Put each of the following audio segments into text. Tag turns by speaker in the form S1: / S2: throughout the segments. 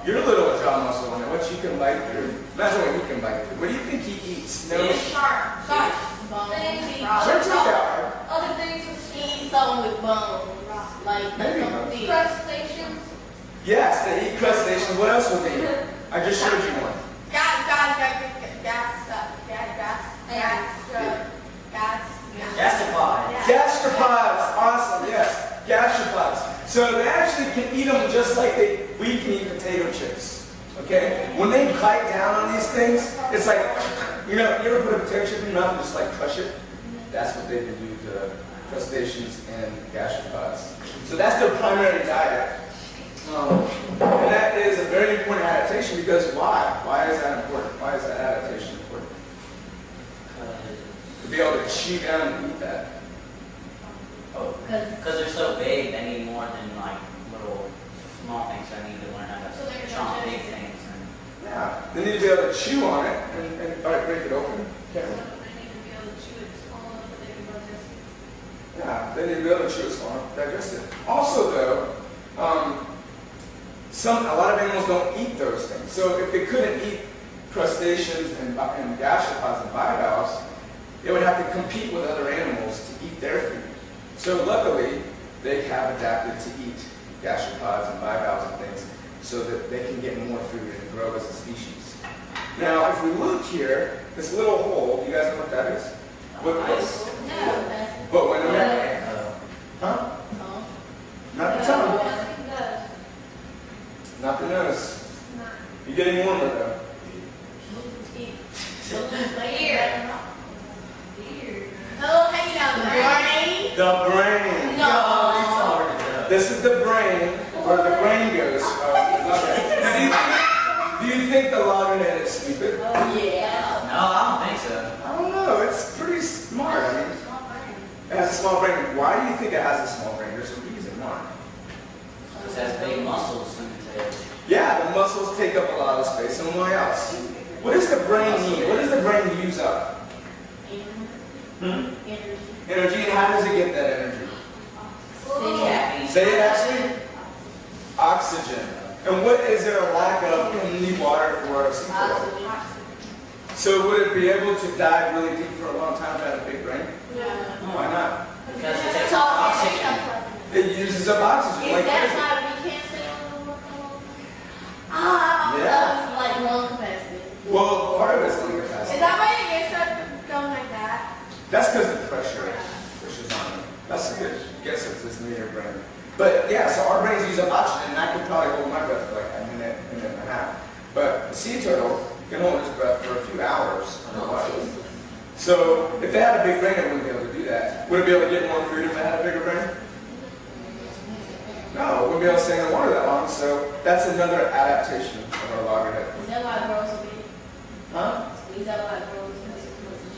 S1: your little jaw muscle and what you can bite through. Imagine what he can bite through. What do you think he eats? No.
S2: Shark.
S1: Sharks eat that.
S2: Other things he eats something with bones. Like
S1: maybe
S2: crustaceans.
S1: Yes, they eat crustaceans. What else would they eat? I just showed you one. Gastropods. Awesome. Yes, gastropods. So they actually can eat them just like we can eat potato chips. Okay? When they bite down on these things, it's like, you ever put a potato chip in your mouth and just like crush it? That's what they can do to crustaceans and gastropods. So that's their primary diet. And that is a very important adaptation because why? Why is that important? Why is that adaptation important? To be able to chew down and eat that.
S3: Oh, because they're so big, they need more than like little small things. So they need to learn how to chomp big things.
S1: Yeah, they need to be able to chew on it and all right, break it open. Yeah. Yeah, they need to be able to chew it small enough to digest it. Also, though, a lot of animals don't eat those things. So if they couldn't eat crustaceans and gastropods and bivalves, they would have to compete with other animals to eat their food. So luckily, they have adapted to eat gastropods and bivalves and things so that they can get more food and grow as a species. Now, if we look here, this little hole, you guys know what that is? But when huh? Not the tongue. Not the nose. You're getting warmer though. The brain.
S2: No.
S1: This is the brain, where the brain goes. Now, do you think the loggerhead is stupid?
S2: Yeah.
S3: No, I don't think so.
S1: I don't know. It's pretty smart. I mean, it has a small brain. Why do you think it has a small brain? There's a reason why.
S3: It has big muscles in the tail.
S1: Yeah, the muscles take up a lot of space. And why else? What does the brain need? What does the brain use up? Energy. And how does it get that energy? Say it, Ashley. Oxygen. And what is there a lack of in the water for a sea turtle? So would it be able to dive really deep for a long time if it had a big brain?
S2: No.
S1: Why not?
S3: Because it takes up oxygen.
S1: It uses up oxygen. Like
S2: that's why we can't stay on the water?
S1: Yeah.
S2: Like lung capacity.
S1: Well, part of it's lung capacity.
S2: Is that why it gets up going like that?
S1: That's because the pressure pushes on it. That's a good guess. It's near your brain. But yeah, so our brains use up oxygen, and I could probably hold my breath for like a minute and a half. But the sea turtle can hold its breath for a few hours underwater. So if they had a big brain, it wouldn't be able to do that. Would it be able to get more food if it had a bigger brain? No, it wouldn't be able to stay in the water that long. So that's another adaptation of our loggerhead.
S2: Is that why it grows so big?
S1: Huh?
S2: Is that why it grows?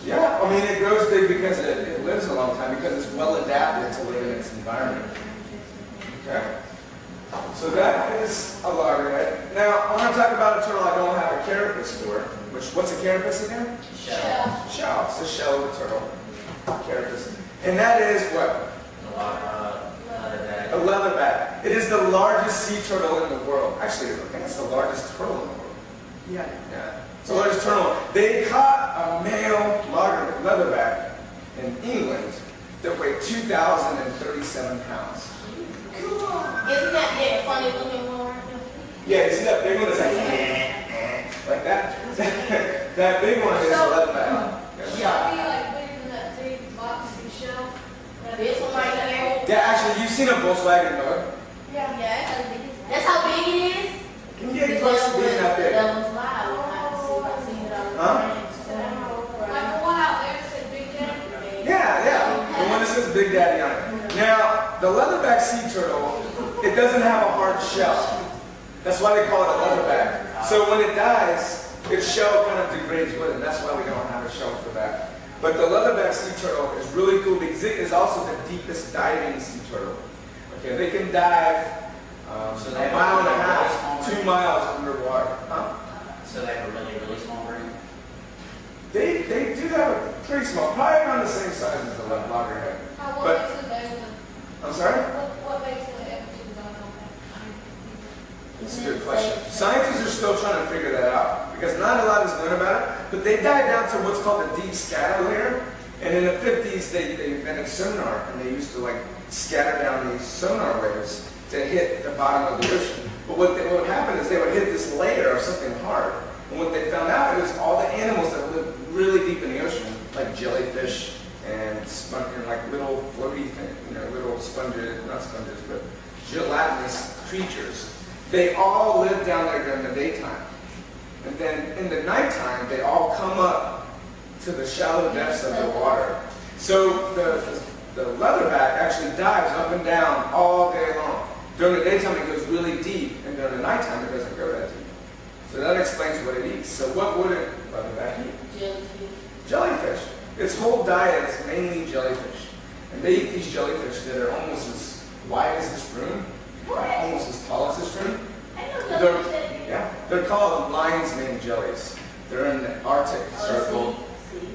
S1: Yeah, I mean it grows big because it lives a long time, because it's well adapted to live in its environment. Okay? So that is a loggerhead. Now, I want to talk about a turtle I don't have a carapace for. What's a carapace again?
S2: Shell.
S1: Shell. It's the shell of the turtle. Carapace. And that is what?
S3: Leatherback.
S1: A leatherback. It is the largest sea turtle in the world. Actually, I think it's the largest turtle in the world. Yeah. It's the largest turtle. They caught a male leatherback in England that weighed 2,037 pounds.
S2: Isn't that funny looking one?
S1: Yeah, you see that big one that's like that? That big one is a leatherback.
S2: This one right here?
S1: Yeah, actually, you've seen a Volkswagen bug.
S2: Yeah. That's how big it is?
S1: Can you get close to being that big?
S2: That one's loud.
S1: Huh?
S2: Like the one out there that said Big Daddy?
S1: Yeah. The one that says Big Daddy on it. Now, the leatherback sea turtle, it doesn't have a hard shell. That's why they call it a leatherback. So when it dies, its shell kind of degrades with it. That's why we don't have a shell for that. But the leatherback sea turtle is really cool because it is also the deepest diving sea turtle. Okay, they can dive
S3: So
S1: a mile and a half, 2 miles underwater. Huh?
S3: So they have a really, really small brain?
S1: They do have a pretty small, probably around the same size as the loggerhead.
S2: What makes it better than?
S1: I'm sorry?
S2: What makes it ever too long?
S1: It's a good question. Scientists are still trying to figure that out because not a lot is known about it, but they dive down to what's called the deep scatter layer. And in the 50s, they invented sonar, and they used to like scatter down these sonar waves to hit the bottom of the ocean. But what would happen is they would hit this layer of something hard. And what they found out is all the animals that live really deep in the ocean, like jellyfish and like little floaty things, little sponges, not sponges, but gelatinous creatures, they all live down there during the daytime. And then in the nighttime, they all come up to the shallow depths of the water. So the leatherback actually dives up and down all day long. During the daytime, it goes really deep, and during the nighttime, it doesn't go that deep. So that explains what it eats. So what would a leatherback eat?
S2: Jellyfish.
S1: Jellyfish. Its whole diet is mainly jellyfish. And they eat these jellyfish that are almost as wide as this room, almost as tall as this room. They're called lion's mane jellies. They're in the Arctic Circle.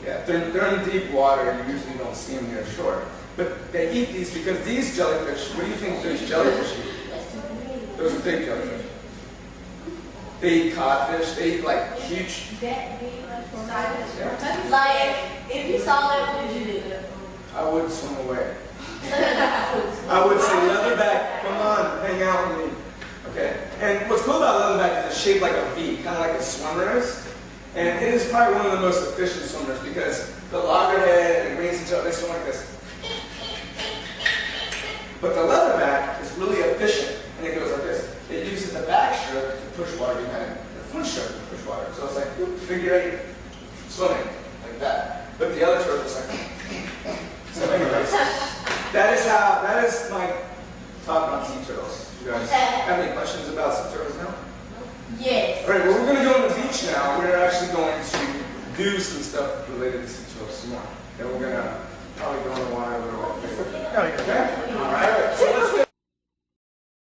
S1: Yeah, they're in deep water, and you usually don't see them near shore. But they eat these because these jellyfish, what do you think those jellyfish eat? Those are big jellyfish. They eat codfish, they eat like huge.
S2: Yeah. Like, if you saw that, what would you do?
S1: I would swim away. I would say, leatherback, come on, hang out with me. Okay. And what's cool about leatherback is it's shaped like a V, kind of like a swimmer is. And it is probably one of the most efficient swimmers because the loggerhead and the green tail, they swim like this. But the leatherback is really efficient, and it goes like this. It uses the backstroke to push water behind it, the front stroke to push water. So it's like figure eight swimming, like that. But the other stroke is like. So anyways, that is my talk on sea turtles. You guys have any questions about sea turtles now?
S2: Yes.
S1: All right, well, we're going to go on the beach now. We're actually going to do some stuff related to sea turtles some more. And we're going to probably go in the water a little bit. Okay?